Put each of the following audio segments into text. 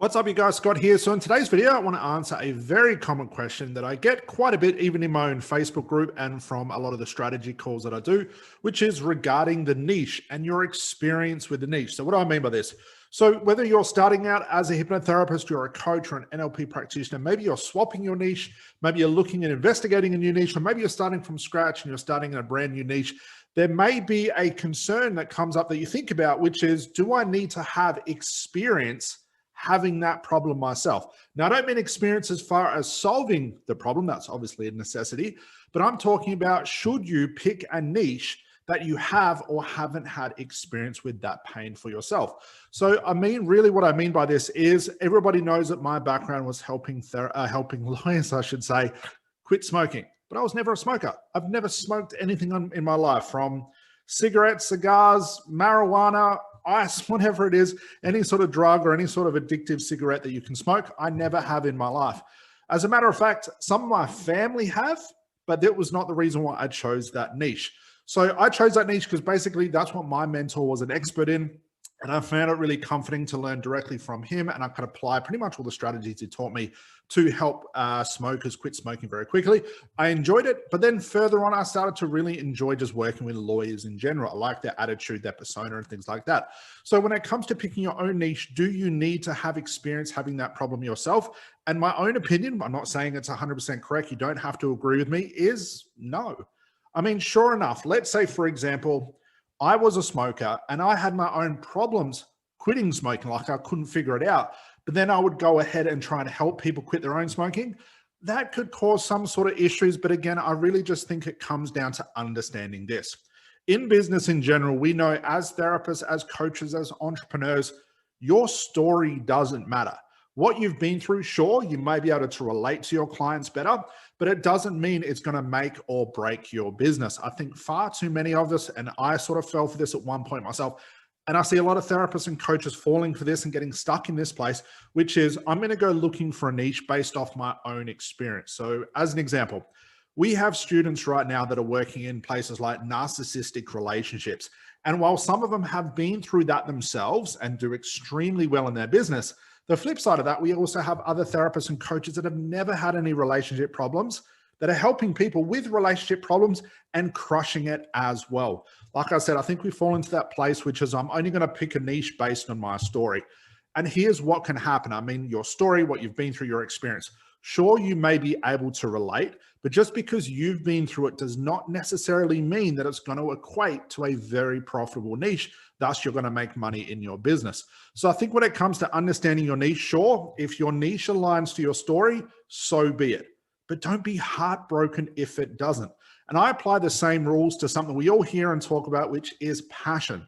What's up, you guys? Scott here. So in today's video, I want to answer a very common question that I get quite a bit, even in my own Facebook group and from a lot of the strategy calls that I do, which is regarding the niche and your experience with the niche. So what do I mean by this? So whether you're starting out as a hypnotherapist, you're a coach or an NLP practitioner, maybe you're swapping your niche, maybe you're looking at investigating a new niche, or maybe you're starting from scratch and you're starting in a brand new niche, there may be a concern that comes up that you think about, which is, do I need to have experience having that problem myself? Now, I don't mean experience as far as solving the problem. That's obviously a necessity, but I'm talking about, should you pick a niche that you have or haven't had experience with that pain for yourself? So I mean, really what I mean by this is, everybody knows that my background was helping lawyers, I should say, quit smoking, but I was never a smoker. I've never smoked anything in my life, from cigarettes, cigars, marijuana, ice, whatever it is, any sort of drug or any sort of addictive cigarette that you can smoke, I never have in my life. As a matter of fact, some of my family have, but that was not the reason why I chose that niche. So I chose that niche because basically that's what my mentor was an expert in. And I found it really comforting to learn directly from him. And I could apply pretty much all the strategies he taught me to help smokers quit smoking very quickly. I enjoyed it. But then further on, I started to really enjoy just working with lawyers in general. I like their attitude, their persona, and things like that. So when it comes to picking your own niche, do you need to have experience having that problem yourself? And my own opinion, I'm not saying it's 100% correct, you don't have to agree with me, is no. I mean, sure enough, let's say, for example, I was a smoker and I had my own problems quitting smoking, like I couldn't figure it out, but then I would go ahead and try to help people quit their own smoking. That could cause some sort of issues. But again, I really just think it comes down to understanding this. In business in general, we know as therapists, as coaches, as entrepreneurs, your story doesn't matter. What you've been through, sure, you may be able to relate to your clients better, but it doesn't mean it's going to make or break your business. I think far too many of us, and I sort of fell for this at one point myself, and I see a lot of therapists and coaches falling for this and getting stuck in this place, which is, I'm going to go looking for a niche based off my own experience. So as an example, we have students right now that are working in places like narcissistic relationships. And while some of them have been through that themselves and do extremely well in their business, the flip side of that, we also have other therapists and coaches that have never had any relationship problems that are helping people with relationship problems and crushing it as well. Like I said, I think we fall into that place, which is, I'm only going to pick a niche based on my story. And here's what can happen. I mean, your story, what you've been through, your experience. Sure, you may be able to relate, but just because you've been through it does not necessarily mean that it's going to equate to a very profitable niche. Thus, you're going to make money in your business. So I think when it comes to understanding your niche, sure, if your niche aligns to your story, so be it. But don't be heartbroken if it doesn't. And I apply the same rules to something we all hear and talk about, which is passion.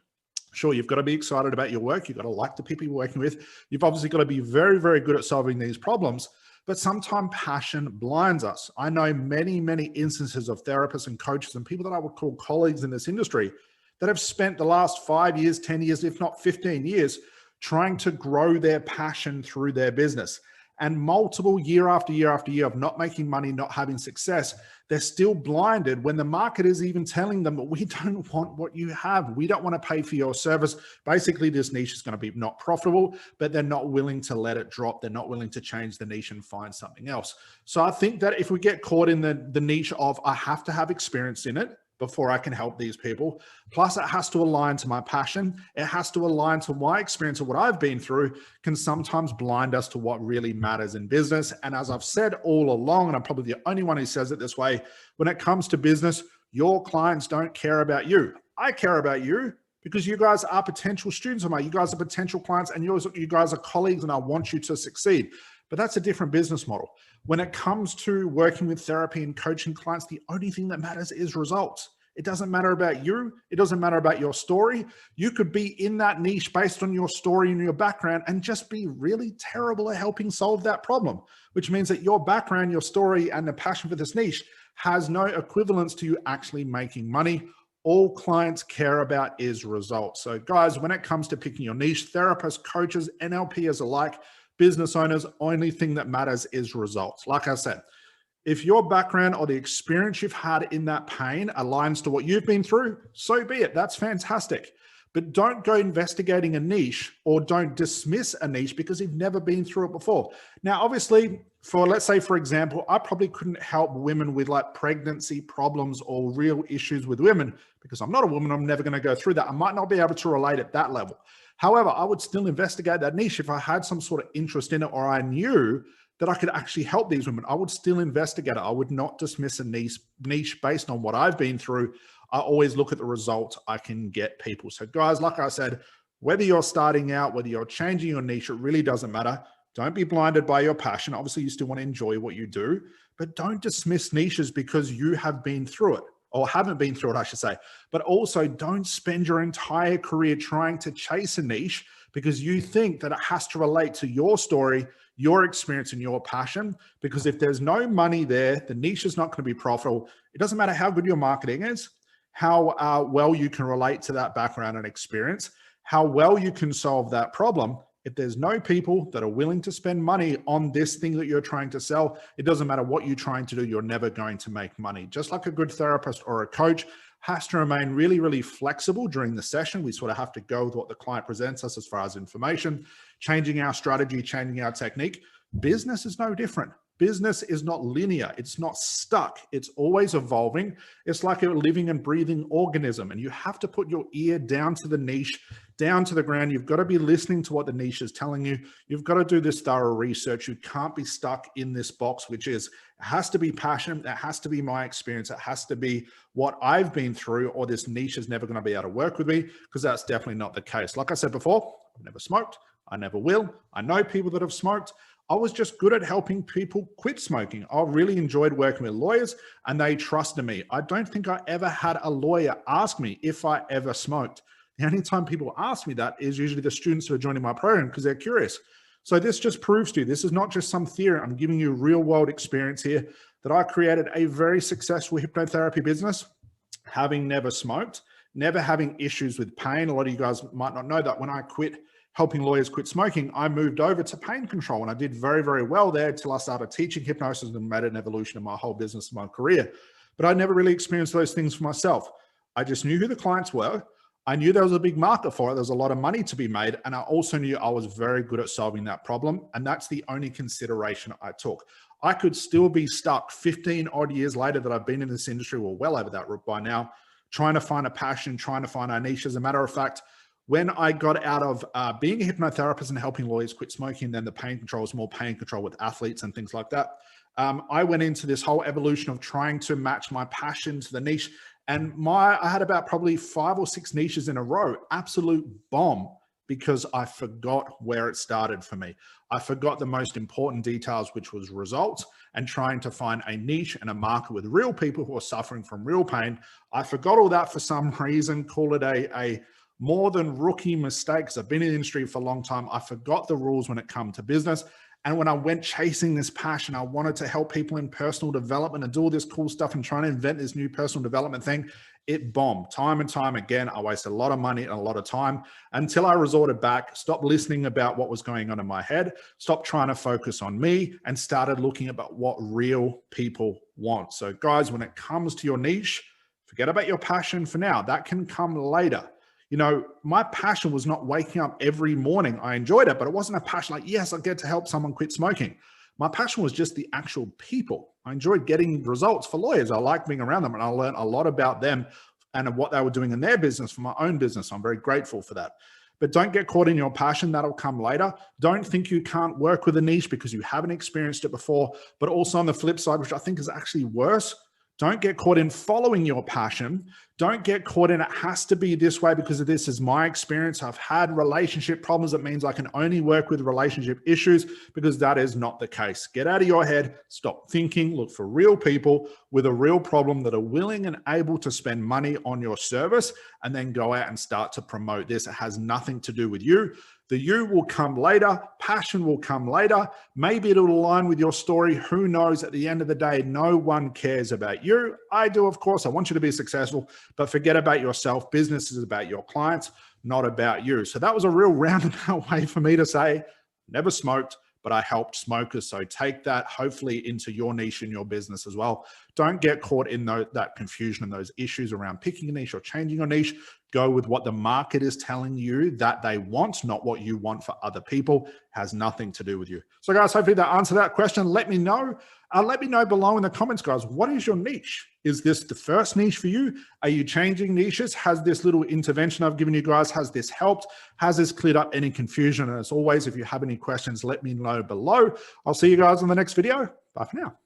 Sure, you've got to be excited about your work. You've got to like the people you're working with. You've obviously got to be very, very good at solving these problems. But sometimes passion blinds us. I know many, many instances of therapists and coaches and people that I would call colleagues in this industry that have spent the last 5 years, 10 years, if not 15 years, trying to grow their passion through their business. And multiple year after year after year of not making money, not having success, they're still blinded when the market is even telling them, but we don't want what you have. We don't want to pay for your service. Basically, this niche is going to be not profitable, but they're not willing to let it drop. They're not willing to change the niche and find something else. So I think that if we get caught in the niche of, I have to have experience in it before I can help these people, plus it has to align to my passion, it has to align to my experience of what I've been through, can sometimes blind us to what really matters in business. And as I've said all along, and I'm probably the only one who says it this way, when it comes to business, your clients don't care about you. I care about you because you guys are potential students of mine. You guys are potential clients, and you guys are colleagues, and I want you to succeed. But that's a different business model. When it comes to working with therapy and coaching clients, the only thing that matters is results. It doesn't matter about you. It doesn't matter about your story. You could be in that niche based on your story and your background and just be really terrible at helping solve that problem, which means that your background, your story, and the passion for this niche has no equivalence to you actually making money. All clients care about is results. So guys, when it comes to picking your niche, therapists, coaches, NLPers alike, business owners, only thing that matters is results. Like I said, if your background or the experience you've had in that pain aligns to what you've been through, so be it. That's fantastic. but don't go investigating a niche or don't dismiss a niche because you've never been through it before. Now, obviously, let's say, for example, I probably couldn't help women with like pregnancy problems or real issues with women because I'm not a woman. I'm never going to go through that. I might not be able to relate at that level. However, I would still investigate that niche if I had some sort of interest in it or I knew that I could actually help these women. I would still investigate it. I would not dismiss a niche based on what I've been through. I always look at the results I can get people. So guys, like I said, whether you're starting out, whether you're changing your niche, it really doesn't matter. Don't be blinded by your passion. Obviously, you still want to enjoy what you do, but don't dismiss niches because you have been through it or haven't been through it, I should say. But also don't spend your entire career trying to chase a niche because you think that it has to relate to your story, your experience, and your passion. Because if there's no money there, the niche is not going to be profitable. It doesn't matter how good your marketing is, how well you can relate to that background and experience, how well you can solve that problem. If there's no people that are willing to spend money on this thing that you're trying to sell, it doesn't matter what you're trying to do, you're never going to make money. Just like a good therapist or a coach has to remain really, really flexible during the session. We sort of have to go with what the client presents us as far as information, changing our strategy, changing our technique. Business is no different. Business is not linear. It's not stuck. It's always evolving. It's like a living and breathing organism, and you have to put your ear down to the niche, down to the ground. You've got to be listening to what the niche is telling you. You've got to do this thorough research. You can't be stuck in this box, which is, it has to be passion. It has to be my experience. It has to be what I've been through, or this niche is never going to be able to work with me, because that's definitely not the case. Like I said before, I've never smoked. I never will. I know people that have smoked. I was just good at helping people quit smoking. I really enjoyed working with lawyers and they trusted me. I don't think I ever had a lawyer ask me if I ever smoked. The only time people ask me that is usually the students who are joining my program because they're curious. So this just proves to you, this is not just some theory. I'm giving you real world experience here that I created a very successful hypnotherapy business, having never smoked, never having issues with pain. A lot of you guys might not know that when I quit helping lawyers quit smoking, I moved over to pain control, and I did very, very well there till I started teaching hypnosis and made an evolution of my whole business, my career. But I never really experienced those things for myself. I just knew who the clients were. I knew there was a big market for it. There was a lot of money to be made. And I also knew I was very good at solving that problem. And that's the only consideration I took. I could still be stuck 15 odd years later that I've been in this industry, well over that route by now, trying to find a passion, trying to find a niche. As a matter of fact, when I got out of being a hypnotherapist and helping lawyers quit smoking, then the pain control was more pain control with athletes and things like that. I went into this whole evolution of trying to match my passion to the niche. And I had about probably 5 or 6 niches in a row, absolute bomb, because I forgot where it started for me. I forgot the most important details, which was results and trying to find a niche and a market with real people who are suffering from real pain. I forgot all that for some reason, call it a more than rookie mistakes. I've been in the industry for a long time. I forgot the rules when it comes to business. And when I went chasing this passion, I wanted to help people in personal development and do all this cool stuff and trying to invent this new personal development thing. It bombed time and time again. I wasted a lot of money and a lot of time until I resorted back, stopped listening about what was going on in my head, stopped trying to focus on me, and started looking about what real people want. So guys, when it comes to your niche, forget about your passion for now. That can come later. You know, my passion was not waking up every morning. I enjoyed it, but it wasn't a passion like, yes, I get to help someone quit smoking. My passion was just the actual people. I enjoyed getting results for lawyers. I liked being around them, and I learned a lot about them and what they were doing in their business for my own business. I'm very grateful for that. But don't get caught in your passion. That'll come later. Don't think you can't work with a niche because you haven't experienced it before. But also on the flip side, which I think is actually worse, don't get caught in following your passion. Don't get caught in it has to be this way because of this is my experience. I've had relationship problems. That means I can only work with relationship issues, because that is not the case. Get out of your head. Stop thinking. Look for real people with a real problem that are willing and able to spend money on your service, and then go out and start to promote this. It has nothing to do with you. The you will come later. Passion will come later. Maybe it'll align with your story. Who knows? At the end of the day, no one cares about you. I do, of course. I want you to be successful, but forget about yourself. Business is about your clients, not about you. So that was a real roundabout way for me to say, never smoked, but I helped smokers. So take that hopefully into your niche in your business as well. Don't get caught in that confusion and those issues around picking a niche or changing your niche. Go with what the market is telling you that they want, not what you want for other people. Has nothing to do with you. So guys, hopefully that answered that question. Let me know. Let me know below in the comments, guys. What is your niche? Is this the first niche for you? Are you changing niches? Has this little intervention I've given you guys, has this helped? Has this cleared up any confusion? And as always, if you have any questions, let me know below. I'll see you guys in the next video. Bye for now.